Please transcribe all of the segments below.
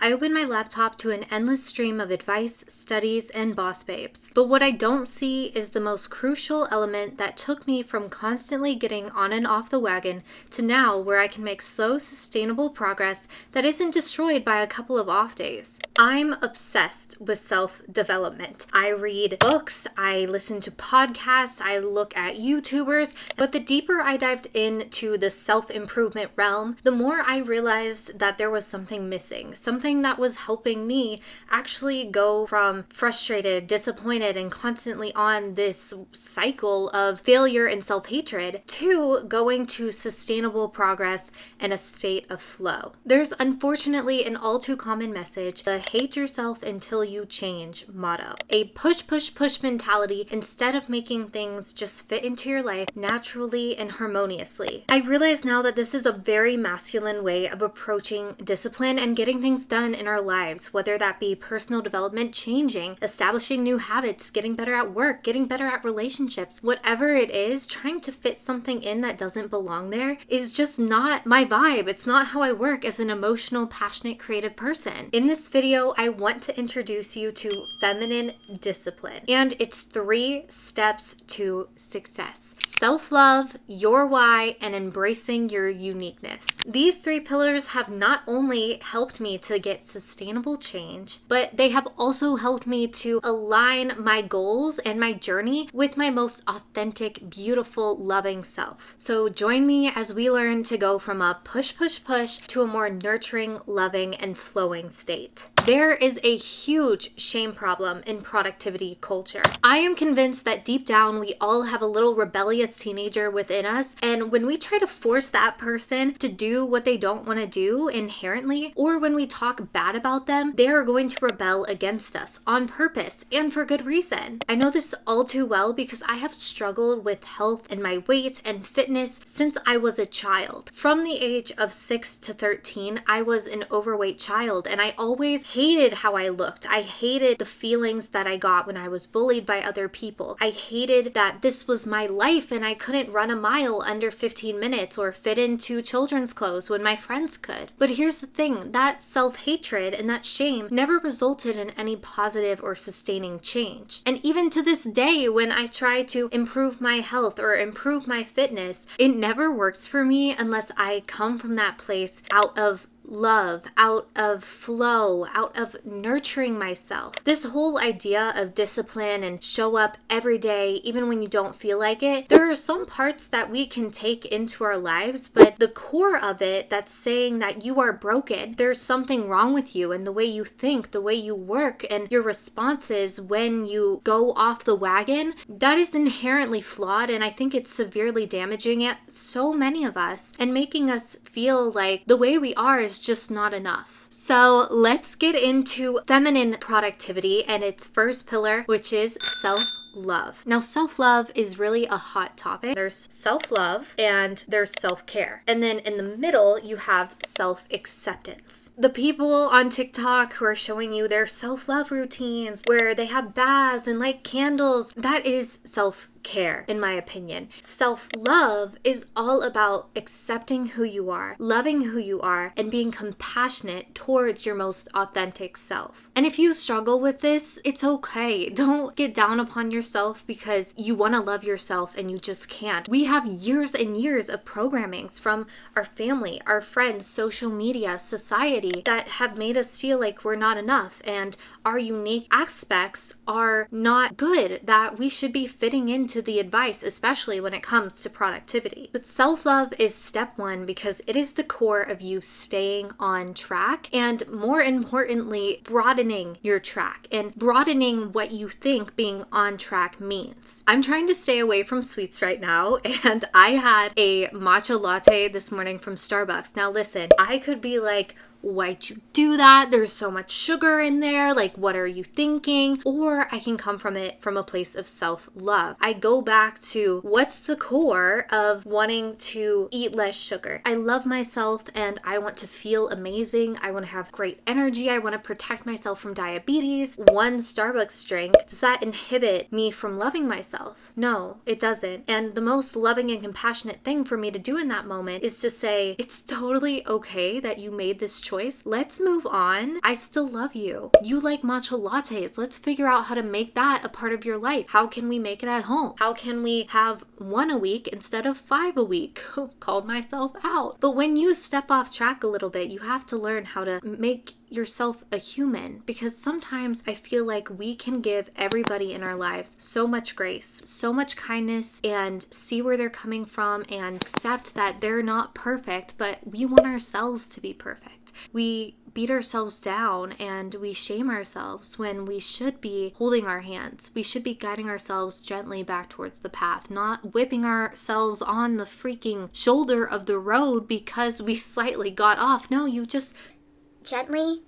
I open my laptop to an endless stream of advice, studies, and boss babes. But what I don't see is the most crucial element that took me from constantly getting on and off the wagon to now where I can make slow, sustainable progress that isn't destroyed by a couple of off days. I'm obsessed with self-development. I read books, I listen to podcasts, I look at YouTubers, but the deeper I dived into the self-improvement realm, the more I realized that there was something missing, something that was helping me actually go from frustrated, disappointed, and constantly on this cycle of failure and self-hatred to going to sustainable progress and a state of flow. There's unfortunately an all too common message, the hate yourself until you change motto. A push, push, push mentality instead of making things just fit into your life naturally and harmoniously. I realize now that this is a very masculine way of approaching discipline and getting things done in our lives, whether that be personal development, changing, establishing new habits, getting better at work, getting better at relationships, whatever it is, trying to fit something in that doesn't belong there is just not my vibe. It's not how I work as an emotional, passionate, creative person. In this video, I want to introduce you to feminine discipline and its 3 steps to success. Self-love, your why, and embracing your uniqueness. These 3 pillars have not only helped me to get sustainable change, but they have also helped me to align my goals and my journey with my most authentic, beautiful, loving self. So join me as we learn to go from a push, push, push to a more nurturing, loving, and flowing state. There is a huge shame problem in productivity culture. I am convinced that deep down we all have a little rebellious teenager within us, and when we try to force that person to do what they don't want to do inherently, or when we talk bad about them, they are going to rebel against us on purpose and for good reason. I know this all too well because I have struggled with health and my weight and fitness since I was a child. From the age of 6 to 13, I was an overweight child, and I always hated how I looked. I hated the feelings that I got when I was bullied by other people. I hated that this was my life and I couldn't run a mile under 15 minutes or fit into children's clothes when my friends could. But here's the thing, that self-hatred and that shame never resulted in any positive or sustaining change. And even to this day, when I try to improve my health or improve my fitness, it never works for me unless I come from that place out of love, out of flow, out of nurturing myself. This whole idea of discipline and show up every day, even when you don't feel like it, there are some parts that we can take into our lives, but the core of it that's saying that you are broken, there's something wrong with you and the way you think, the way you work, and your responses when you go off the wagon, that is inherently flawed, and I think it's severely damaging at so many of us and making us feel like the way we are is just not enough. So let's get into feminine productivity and its first pillar, which is self-love. Now, self-love is really a hot topic. There's self-love and there's self-care. And then in the middle, you have self-acceptance. The people on TikTok who are showing you their self-love routines where they have baths and light candles, that is self-care, in my opinion. Self-love is all about accepting who you are, loving who you are, and being compassionate towards your most authentic self. And if you struggle with this, it's okay. Don't get down upon yourself because you want to love yourself and you just can't. We have years and years of programmings from our family, our friends, social media, society that have made us feel like we're not enough and our unique aspects are not good, that we should be fitting into the advice, especially when it comes to productivity. But self-love is step 1 because it is the core of you staying on track and, more importantly, broadening your track and broadening what you think being on track means. I'm trying to stay away from sweets right now, and I had a matcha latte this morning from Starbucks. Now listen, I could be like, why'd you do that? There's so much sugar in there. Like, what are you thinking? Or I can come from it from a place of self-love. I go back to what's the core of wanting to eat less sugar. I love myself and I want to feel amazing. I want to have great energy. I want to protect myself from diabetes. One Starbucks drink, does that inhibit me from loving myself? No, it doesn't. And the most loving and compassionate thing for me to do in that moment is to say, it's totally okay that you made this choice choice. Let's move on. I still love you. You like matcha lattes. Let's figure out how to make that a part of your life. How can we make it at home? How can we have 1 a week instead of 5 a week? Called myself out. But when you step off track a little bit, you have to learn how to make yourself a human, because sometimes I feel like we can give everybody in our lives so much grace, so much kindness, and see where they're coming from and accept that they're not perfect, but we want ourselves to be perfect. We beat ourselves down and we shame ourselves when we should be holding our hands. We should be guiding ourselves gently back towards the path, not whipping ourselves on the freaking shoulder of the road because we slightly got off. No, you just gently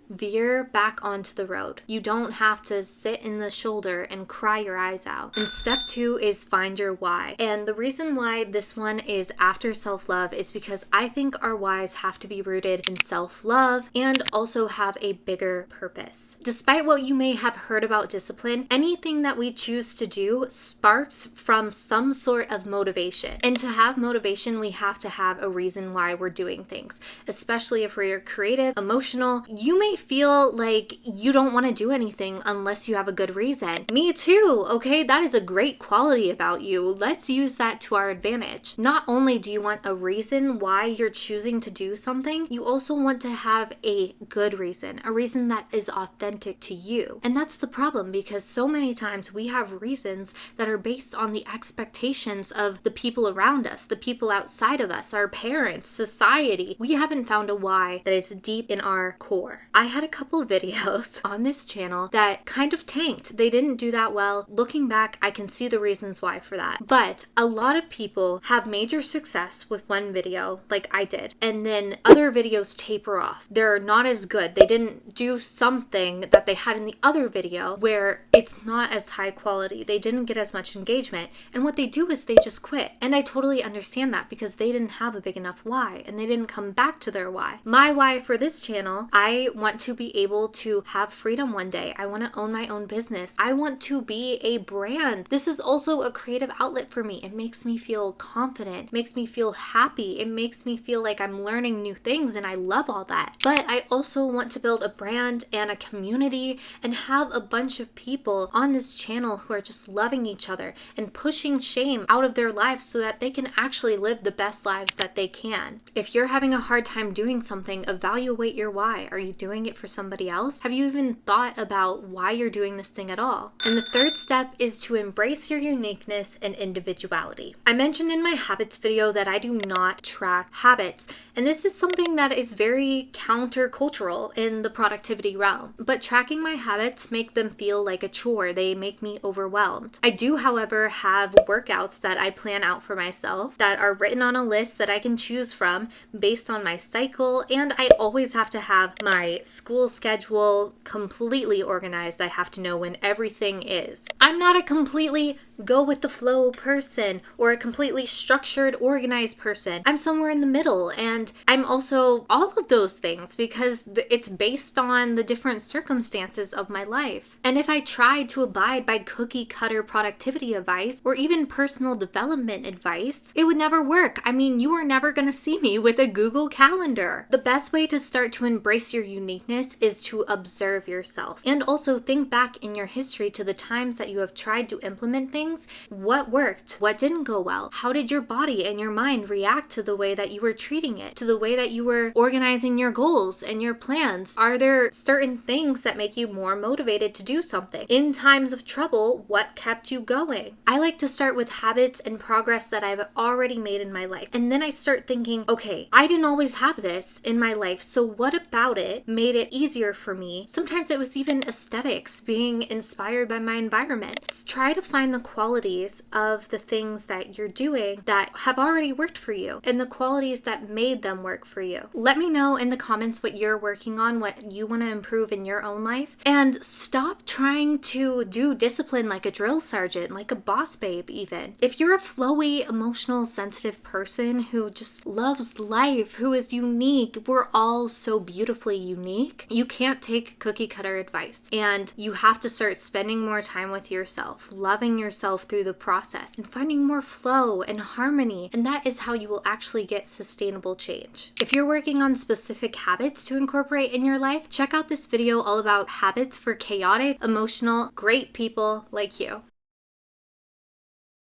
veer back onto the road. You don't have to sit in the shoulder and cry your eyes out. And step 2 is find your why. And the reason why this one is after self-love is because I think our whys have to be rooted in self-love and also have a bigger purpose. Despite what you may have heard about discipline, anything that we choose to do sparks from some sort of motivation. And to have motivation, we have to have a reason why we're doing things, especially if we're creative, emotional. You may feel like you don't want to do anything unless you have a good reason. Me too, okay? That is a great quality about you. Let's use that to our advantage. Not only do you want a reason why you're choosing to do something, you also want to have a good reason, a reason that is authentic to you. And that's the problem, because so many times we have reasons that are based on the expectations of the people around us, the people outside of us, our parents, society. We haven't found a why that is deep in our core. I had a couple of videos on this channel that kind of tanked. They didn't do that well. Looking back, I can see the reasons why for that. But a lot of people have major success with one video, like I did, and then other videos taper off. They're not as good. They didn't do something that they had in the other video where it's not as high quality. They didn't get as much engagement. And what they do is they just quit. And I totally understand that, because they didn't have a big enough why and they didn't come back to their why. My why for this channel, I want to be able to have freedom one day. I want to own my own business. I want to be a brand. This is also a creative outlet for me. It makes me feel confident, it makes me feel happy, it makes me feel like I'm learning new things, and I love all that. But I also want to build a brand and a community and have a bunch of people on this channel who are just loving each other and pushing shame out of their lives so that they can actually live the best lives that they can. If you're having a hard time doing something, evaluate your why. Are you doing it for somebody else? Have you even thought about why you're doing this thing at all? And the third step is to embrace your uniqueness and individuality. I mentioned in my habits video that I do not track habits, and this is something that is very countercultural in the productivity realm. But tracking my habits make them feel like a chore. They make me overwhelmed. I do, however, have workouts that I plan out for myself that are written on a list that I can choose from based on my cycle, and I always have to have my school schedule completely organized. I have to know when everything is. I'm not a completely go with the flow person or a completely structured, organized person. I'm somewhere in the middle, and I'm also all of those things because it's based on the different circumstances of my life. And if I tried to abide by cookie cutter productivity advice or even personal development advice, it would never work. I mean, you are never going to see me with a Google Calendar. The best way to start to embrace your uniqueness is to observe yourself, and also think back in your history to the times that you have tried to implement things. What worked? What didn't go well? How did your body and your mind react to the way that you were treating it, to the way that you were organizing your goals and your plans? Are there certain things that make you more motivated to do something? In times of trouble, what kept you going? I like to start with habits and progress that I've already made in my life. And then I start thinking, okay, I didn't always have this in my life, so what about it made it easier for me? Sometimes it was even aesthetics, being inspired by my environment. Just try to find the qualities of the things that you're doing that have already worked for you and the qualities that made them work for you. Let me know in the comments what you're working on, what you want to improve in your own life, and stop trying to do discipline like a drill sergeant, like a boss babe even. If you're a flowy, emotional, sensitive person who just loves life, who is unique, we're all so beautifully unique. unique, you can't take cookie cutter advice. And you have to start spending more time with yourself, loving yourself through the process, and finding more flow and harmony. And that is how you will actually get sustainable change. If you're working on specific habits to incorporate in your life, check out this video all about habits for chaotic, emotional, great people like you.